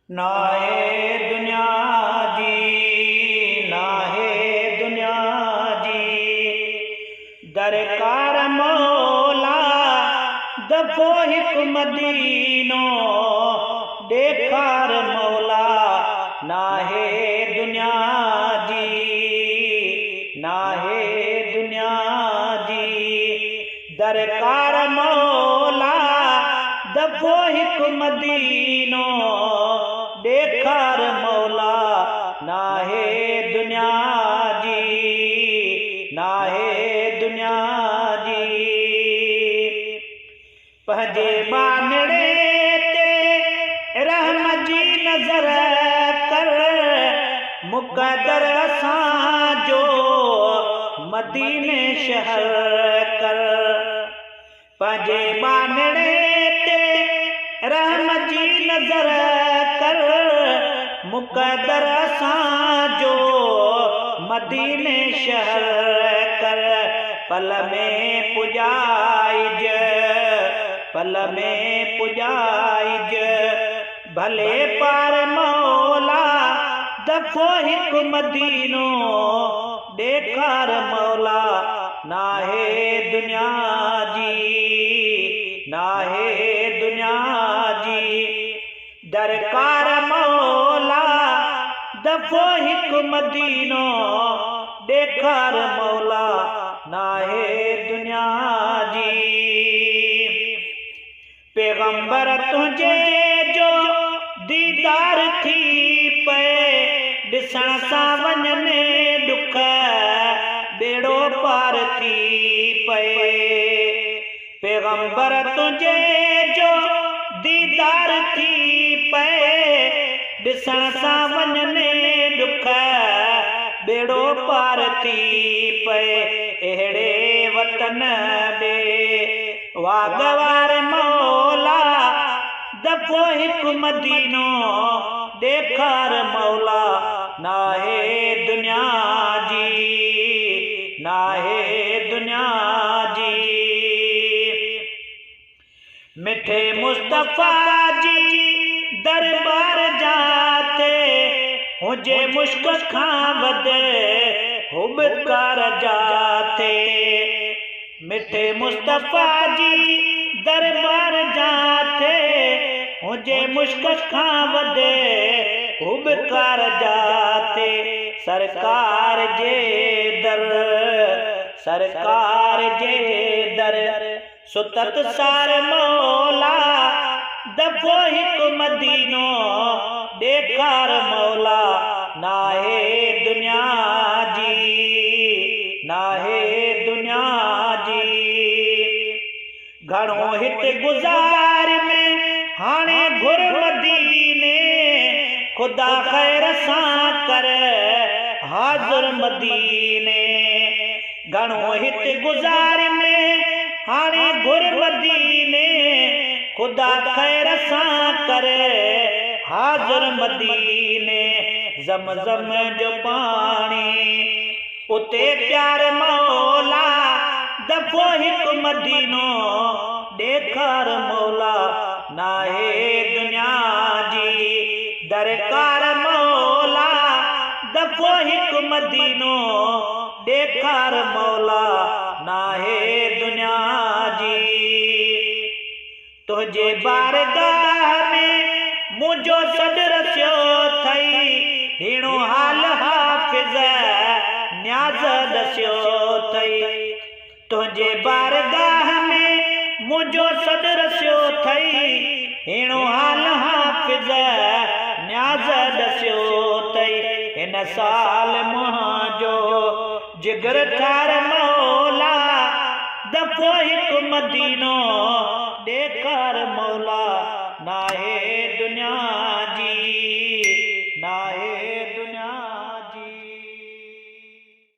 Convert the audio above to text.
नाहे दुनिया जी, नाहे दुनिया जी, दरकार मौला दफ़ो हिकु मदीनो ॾेखार मौला। नाहे दुनिया जी, नाहे दुनिया जी, दरकार मौला दफ़ो हिकु मदीनो ॾेखार मौला। नाहे दुनिया जी, नाहे दुनिया जी, पंहिंजे बानड़े ते रहम जी नज़र कर, मुक़दर असांजो मदीने शहर कर। पंहिंजे बानड़े ते रहम जी नज़र कर, मुक़दर असांजो मदीने शहर कर। पल में पुॼाइज, पल में पुॼाइज, भले पार मौला दफ़ो हिकु मदीनो ॾेखार मौला। नाहे दुनिया जी, नाहे दुनिया जी, दरकार मौला दफ़ो हिकु मदीनो ॾेखार मौला। नाहे दुनिया जी, पैगंबर तुंहिंजे जो दीदार थी पए, ॾिसण सां वञने ॾुख बेड़ो पार थी पए। पैगंबर तुंहिंजे जो दीदार थी पए, ॾिसण सां वञने ॾुख बेड़ो पार थी पए। अहिड़े वतन ॾे वागवार मौला दफ़ो हिकु मदीनो ॾेखार मौला। नाहे दुनिया जी, नाहे दुनिया जी, मिठे मुस्तफ़ा जी दरबार जाते हुजे मुश्क खां वधे हुबकार जाते। मिठे मुस्तफ़ा जी दरबार जाते हुजे मुश्क खां वधे हुबकार जाते। सरकार जे दर, सरकार जे दर सुतत सार मौला दफ़ो हिकु मदीनो ॾेखार मौला। नाहे दुनिया जी, नाहे दुनिया जी, घणो हिते गुज़ार में हाणे घुर मदीने, खुदा ख़ैर सां कर हाज़ुर मदीने। घणो हिते गुज़ार में हाणे घुर मदीने, खुदा ख़ैर सां कर हाज़ुर मदीने। ज़मज़म जो पाणी उते प्यार मौला दफ़ो हिकु मदीनो ॾेखार मौला। नाहे दुनिया जी, दरकार मौला दफ़ो हिकु मदीनो ॾेखार मौला। नाहे दुनिया जी, तुंहिंजे बारगाह में मुंहिंजो सॾु रसियो अथई, हीणो हाल हाफ़िज़ न्याज़ ॾसियो अथई। तुंहिंजे बारगाह में मुंहिंजो सॾु रसियो अथई, हीणो हाल हाफ़िज़ न्याज़ ॾसियो अथई। हिन साल मुंहिंजो जिगर ठार मौला दफ़ो हिकु मदीनो